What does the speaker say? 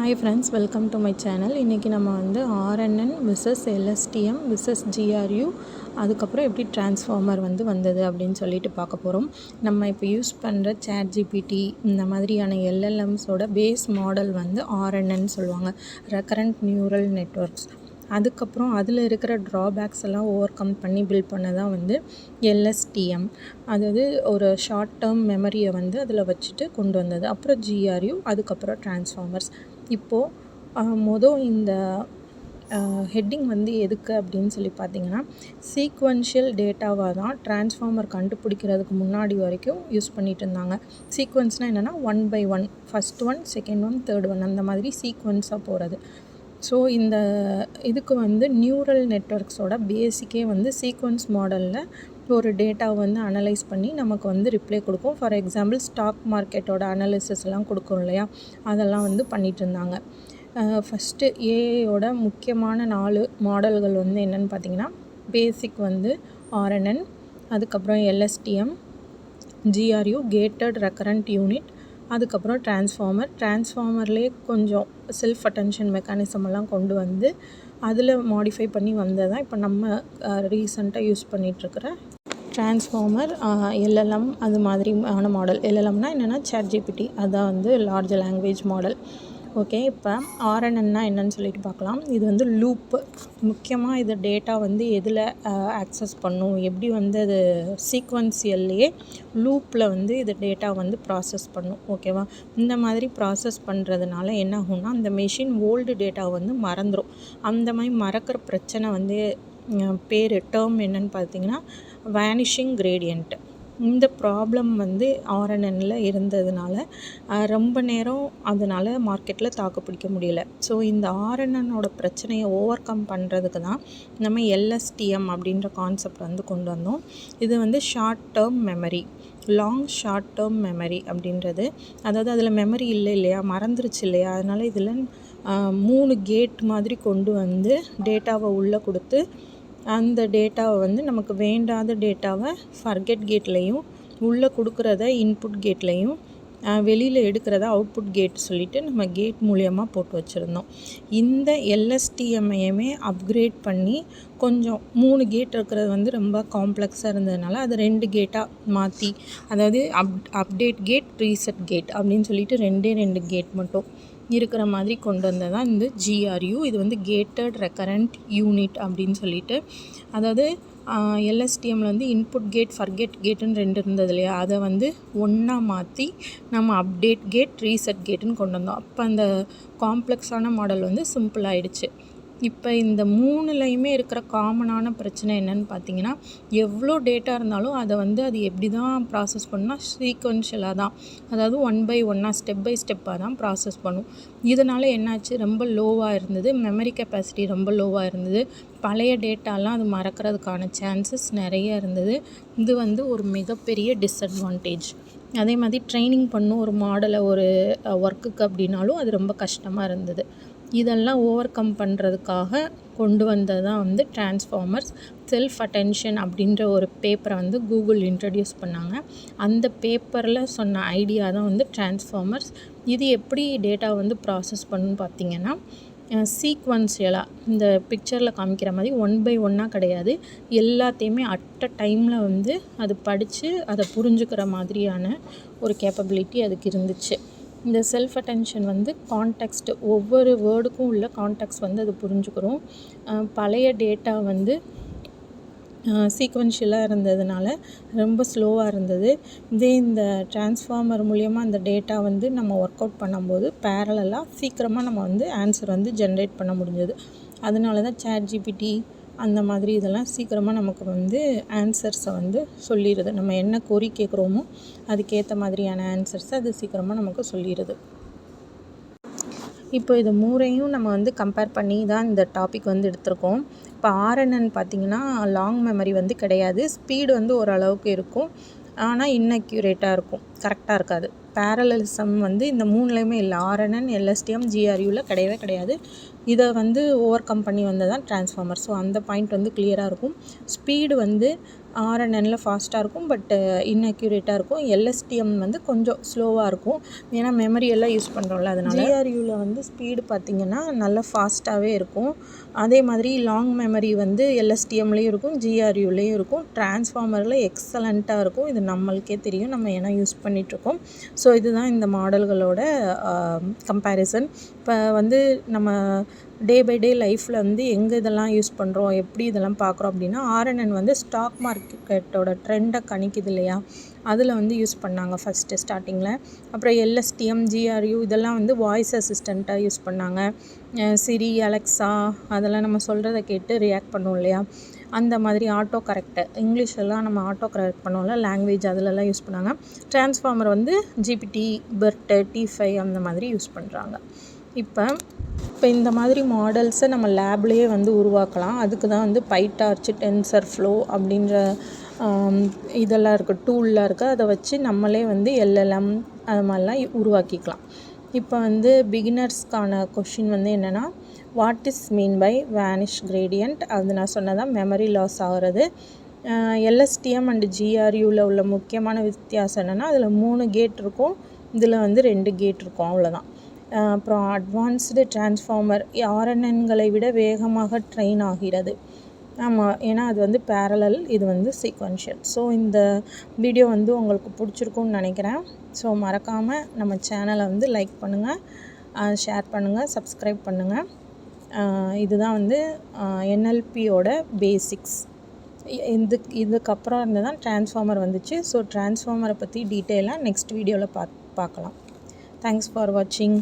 Hi friends, welcome to my channel. இன்றைக்கி நம்ம வந்து ஆர்என்என் விசஸ் எல்எஸ்டிஎம் விசஸ் ஜிஆர்யூ, அதுக்கப்புறம் எப்படி டிரான்ஸ்ஃபார்மர் வந்தது அப்படின்னு சொல்லிட்டு பார்க்க போகிறோம். நம்ம இப்போ யூஸ் பண்ணுற ChatGPT இந்த மாதிரியான எல்எல்எம்ஸோட பேஸ் மாடல் வந்து ஆர்என்என் சொல்லுவாங்க, ரெக்கரண்ட் நியூரல் நெட்வொர்க்ஸ். அதுக்கப்புறம் அதில் இருக்கிற ட்ராபேக்ஸ் எல்லாம் ஓவர் கம் பண்ணி பில்ட் பண்ண தான் வந்து எல்எஸ்டிஎம், அதாவது ஒரு ஷார்ட் டேர்ம் மெமரியை வந்து அதில் வச்சுட்டு கொண்டு வந்தது. அப்புறம் ஜிஆர்யூ, அதுக்கப்புறம் டிரான்ஸ்ஃபார்மர்ஸ். இப்போது இந்த ஹெட்டிங் வந்து எதுக்கு அப்படின்னு சொல்லி பார்த்தீங்கன்னா, சீக்வென்ஷியல் டேட்டாவாக தான் டிரான்ஸ்ஃபார்மர் கண்டுபிடிக்கிறதுக்கு முன்னாடி வரைக்கும் யூஸ் பண்ணிகிட்டு இருந்தாங்க. சீக்வென்ஸ்னால் என்னென்னா 1 by 1, first one, second one, third one, அந்த மாதிரி சீக்வென்ஸாக போகிறது. ஸோ இந்த இதுக்கு வந்து நியூரல் நெட்வொர்க்ஸோட பேசிக்கே வந்து சீக்வென்ஸ் மாடலில் ஒரு டேட்டாவை வந்து அனலைஸ் பண்ணி நமக்கு வந்து ரிப்ளை கொடுக்கும். ஃபார் எக்ஸாம்பிள் ஸ்டாக் மார்க்கெட்டோட அனாலிசிஸ்லாம் கொடுக்கும் இல்லையா, அதெல்லாம் வந்து பண்ணிகிட்டு இருந்தாங்க. ஃபஸ்ட்டு ஏஐயோட முக்கியமான 4 மாடல்கள் வந்து என்னென்னு பார்த்தீங்கன்னா, பேசிக் வந்து ஆர்என்என், அதுக்கப்புறம் எல்எஸ்டிஎம், ஜிஆர்யூ கேட்டட் ரெக்கரண்ட் யூனிட், அதுக்கப்புறம் டிரான்ஸ்ஃபார்மர்லேயே கொஞ்சம் செல்ஃப் அட்டென்ஷன் மெக்கானிசம் எல்லாம் கொண்டு வந்து அதில் மாடிஃபை பண்ணி வந்ததான் இப்போ நம்ம ரீசெண்டாக யூஸ் பண்ணிகிட்ருக்கிற டிரான்ஸ்ஃபார்மர் எல்எல்எம். அது மாதிரியான மாடல். எல்எல்எம்னால் என்னென்னா ChatGPT, அதுதான் வந்து லார்ஜ் லாங்குவேஜ் மாடல். ஓகே, இப்போ ஆர்என்என்னா என்னன்னு சொல்லிட்டு பார்க்கலாம். இது வந்து லூப்பு. முக்கியமாக இது டேட்டா வந்து எதில் ஆக்சஸ் பண்ணும், எப்படி வந்து அது சீக்வன்சியல்லையே லூப்பில் வந்து இது டேட்டா வந்து ப்ராசஸ் பண்ணும். ஓகேவா, இந்த மாதிரி ப்ராசஸ் பண்ணுறதுனால என்ன ஆகும்னா, அந்த மெஷின் ஓல்டு டேட்டா வந்து மறந்துடும். அந்த மாதிரி மறக்கிற பிரச்சனை வந்து டேர்ம் என்னன்னு பார்த்தீங்கன்னா வேனிஷிங் கிரேடியன்ட். இந்த ப்ராப்ளம் வந்து ஆர்என்என்னில் இருந்ததுனால ரொம்ப நேரம் அதனால் மார்க்கெட்டில் தாக்கு பிடிக்க முடியல. ஸோ இந்த ஆர்என்என்னோட பிரச்சனையை ஓவர் கம் பண்ணுறதுக்கு தான் நம்ம எல்எஸ்டிஎம் அப்படின்ற கான்செப்ட் வந்து கொண்டு வந்தோம். இது வந்து short term memory, short term memory அப்படின்றது. அதாவது அதில் மெமரி இல்லையா, மறந்துருச்சு இல்லையா, அதனால் இதில் 3 கேட் மாதிரி கொண்டு வந்து டேட்டாவை உள்ளே கொடுத்து அந்த டேட்டாவை வந்து நமக்கு வேண்டாத டேட்டாவை ஃபர்கெட் கேட்லேயும், உள்ளே கொடுக்குறத இன்புட் கேட்லேயும், வெளியில் எடுக்கிறத அவுட்புட் கேட் சொல்லிவிட்டு நம்ம கேட் மூலியமாக போட்டு வச்சுருந்தோம். இந்த எல்எஸ்டிஎம்ஐயுமே அப்கிரேட் பண்ணி கொஞ்சம் 3 கேட் இருக்கிறது வந்து ரொம்ப காம்ப்ளெக்ஸாக இருந்ததுனால அது 2 கேட்டாக மாற்றி, அதாவது அப்டேட் கேட், ரீசெட் கேட் அப்படின்னு சொல்லிட்டு 2 கேட் மட்டும் இருக்கிற மாதிரி கொண்டு வந்தது தான் இந்த ஜிஆர்யூ. இது வந்து கேட்டட் ரெக்கரண்ட் யூனிட் அப்படின்னு சொல்லிட்டு, அதாவது எல்எஸ்டிஎம்மில் வந்து இன்புட் கேட், ஃபர்கெட் கேட்டுன்னு 2 இருந்தது இல்லையா, அதை வந்து ஒன்றா மாற்றி நம்ம அப்டேட் கேட், ரீசெட் கேட்டுன்னு கொண்டு வந்தோம். அப்போ அந்த காம்ப்ளெக்ஸான மாடல் வந்து சிம்பிள் ஆகிடுச்சு. இப்போ இந்த 3லையுமே இருக்கிற காமனான பிரச்சனை என்னென்னு பார்த்தீங்கன்னா, எவ்வளோ டேட்டா இருந்தாலும் அதை வந்து அது எப்படி தான் ப்ராசஸ் பண்ணுன்னா சீக்வென்ஷியலாக தான், அதாவது 1 by 1, ஸ்டெப் பை ஸ்டெப்பாக தான் ப்ராசஸ் பண்ணும். இதனால் என்னாச்சு, ரொம்ப லோவாக இருந்தது, மெமரி கெப்பாசிட்டி ரொம்ப லோவாக இருந்தது, பழைய டேட்டாலாம் அது மறக்கிறதுக்கான சான்சஸ் நிறைய இருந்தது. இது வந்து ஒரு மிகப்பெரிய டிஸ்அட்வான்டேஜ். அதே மாதிரி ட்ரைனிங் பண்ணும் ஒரு மாடலை ஒரு ஒர்க்குக்கு அப்படின்னாலும் அது ரொம்ப கஷ்டமாக இருந்தது. இதெல்லாம் ஓவர் கம் பண்ணுறதுக்காக கொண்டு வந்தது தான் வந்து டிரான்ஸ்ஃபார்மர்ஸ். செல்ஃப் அட்டென்ஷன் அப்படின்ற ஒரு பேப்பரை வந்து கூகுள் இன்ட்ரடியூஸ் பண்ணாங்க. அந்த பேப்பரில் சொன்ன ஐடியா தான் வந்து டிரான்ஸ்ஃபார்மர்ஸ். இது எப்படி டேட்டா வந்து ப்ராசஸ் பண்ணுன்னு பார்த்தீங்கன்னா, சீக்வன்ஷியலாக இந்த பிக்சரில் காமிக்கிற மாதிரி 1 by 1 கிடையாது, எல்லாத்தையுமே அட் அ டைமில் வந்து அது படித்து அதை புரிஞ்சுக்கிற மாதிரியான ஒரு கேப்பபிலிட்டி அதுக்கு இருந்துச்சு. இந்த செல்ஃப் அட்டென்ஷன் வந்து கான்டெக்ஸ்ட், ஒவ்வொரு வேர்டுக்கும் உள்ள கான்டெக்ஸ்ட் வந்து அது புரிஞ்சுக்கிறோம். பழைய டேட்டா வந்து சீக்வென்ஷியலாக இருந்ததுனால ரொம்ப ஸ்லோவாக இருந்தது. இதே இந்த டிரான்ஸ்ஃபார்மர் மூலயமா அந்த டேட்டா வந்து நம்ம ஒர்க் அவுட் பண்ணும்போது பேரலாக சீக்கிரமாக நம்ம வந்து ஆன்சர் வந்து ஜென்ரேட் பண்ண முடிஞ்சது. அதனால தான் ChatGPT அந்த மாதிரி இதெல்லாம் சீக்கிரமாக நமக்கு வந்து ஆன்சர்ஸை வந்து சொல்லிடுது. நம்ம என்ன கொரி கேட்குறோமோ அதுக்கேற்ற மாதிரியான ஆன்சர்ஸை அது சீக்கிரமாக நமக்கு சொல்லிடுது. இப்போ இது 3ஐயும் நம்ம வந்து கம்பேர் பண்ணி தான் இந்த டாபிக் வந்து எடுத்திருக்கோம். இப்போ ஆர்என்என் பார்த்திங்கன்னா லாங் மெமரி வந்து கிடையாது, ஸ்பீடு வந்து ஓரளவுக்கு இருக்கும், ஆனால் இன்அக்யூரேட்டாக இருக்கும், கரெக்டாக இருக்காது. பேரலலிசம் வந்து இந்த 3லையுமே இல்லை, ஆர்என்என், எல்எஸ்டிஎம், ஜிஆர்யூவில் கிடையவே கிடையாது. இதை வந்து ஓவர் கம் பண்ணி வந்தது தான் டிரான்ஸ்ஃபார்மர். ஸோ அந்த பாயிண்ட் வந்து கிளியராக இருக்கும். ஸ்பீடு வந்து ஆர்என்என்ல ஃபாஸ்ட்டாக இருக்கும், பட் இன்அக்யூரேட்டாக இருக்கும். எல்எஸ்டிஎம் வந்து கொஞ்சம் ஸ்லோவாக இருக்கும், ஏன்னா மெமரி எல்லாம் யூஸ் பண்ணுறோம்ல அதனால். ஜிஆர்யூவில் வந்து ஸ்பீடு பார்த்திங்கன்னா நல்லா ஃபாஸ்ட்டாகவே இருக்கும். அதே மாதிரி லாங் மெமரி வந்து எல்எஸ்டிஎம்லேயும் இருக்கும், ஜிஆர்யூலேயும் இருக்கும். டிரான்ஸ்ஃபார்மரில் எக்ஸலண்ட்டாக இருக்கும். இது நம்மளுக்கே தெரியும், நம்ம ஏன்னா யூஸ் பண்ணிகிட்ருக்கோம். ஸோ இதுதான் இந்த மாடல்களோட கம்பேரிசன். இப்போ வந்து நம்ம டே பை டே லைஃப்பில் வந்து எங்கே இதெல்லாம் யூஸ் பண்ணுறோம், எப்படி இதெல்லாம் பார்க்குறோம் அப்படின்னா, ஆர்என்என் வந்து ஸ்டாக் மார்க்கெட்டோட ட்ரெண்டை கணிக்குது இல்லையா, அதில் வந்து யூஸ் பண்ணாங்க ஃபஸ்ட்டு ஸ்டார்டிங்கில். அப்புறம் எல்எஸ்டிஎம், ஜிஆர்யூ இதெல்லாம் வந்து வாய்ஸ் அசிஸ்டண்ட்டாக யூஸ் பண்ணாங்க. சிரி, அலெக்ஸா அதெல்லாம் நம்ம சொல்கிறத கேட்டு ரியாக்ட் பண்ணுவோம் இல்லையா, அந்த மாதிரி ஆட்டோ கரெக்டர் இங்கிலீஷெல்லாம் நம்ம ஆட்டோ கரெக்ட் பண்ணுவோம்ல, லாங்குவேஜ் அதிலெல்லாம் யூஸ் பண்ணாங்க. டிரான்ஸ்ஃபார்மர் வந்து ஜிபிடி, பெர்ட், T5 அந்த மாதிரி யூஸ் பண்ணுறாங்க. இப்போ இந்த மாதிரி மாடல்ஸை நம்ம லேப்லேயே வந்து உருவாக்கலாம். அதுக்கு தான் வந்து பைடார்ச், டென்சர்ஃப்ளோ அப்படின்ற இதெல்லாம் இருக்குது, டூல்லாம் இருக்குது. அதை வச்சு நம்மளே வந்து எல்எல்எம் அது மாதிரிலாம் உருவாக்கிக்கலாம். இப்போ வந்து பிகினர்ஸ்க்கான கொஷின் வந்து என்னென்னா, what is mean by vanish gradient? அது நான் சொன்னதான் மெமரி லாஸ் ஆகிறது. எல்எஸ்டிஎம் அண்டு ஜிஆர்யூவில் உள்ள முக்கியமான வித்தியாசம் என்னென்னா, அதில் 3 கேட் இருக்கும், இதில் வந்து 2 கேட் இருக்கும், அவ்வளோதான். அப்புறம் அட்வான்ஸ்டு டிரான்ஸ்ஃபார்மர் ஆர்என்என்களை விட வேகமாக ட்ரெயின் ஆகிறது. ஆமாம், ஏன்னா அது வந்து பேரலல், இது வந்து சீக்வென்ஷியல். ஸோ இந்த வீடியோ வந்து உங்களுக்கு பிடிச்சிருக்குன்னு நினைக்கிறேன். ஸோ மறக்காமல் நம்ம சேனலை வந்து லைக் பண்ணுங்கள், ஷேர் பண்ணுங்கள், சப்ஸ்கிரைப் பண்ணுங்கள். இதுதான் வந்து என்எல்பியோட பேசிக்ஸ். இதுக்கப்புறம் இருந்து தான் டிரான்ஸ்ஃபார்மர் வந்துச்சு. ஸோ டிரான்ஸ்ஃபார்மரை பற்றி டீட்டெயிலாக நெக்ஸ்ட் வீடியோவில் பார்க்கலாம். தேங்க்ஸ் ஃபார் வாட்சிங்.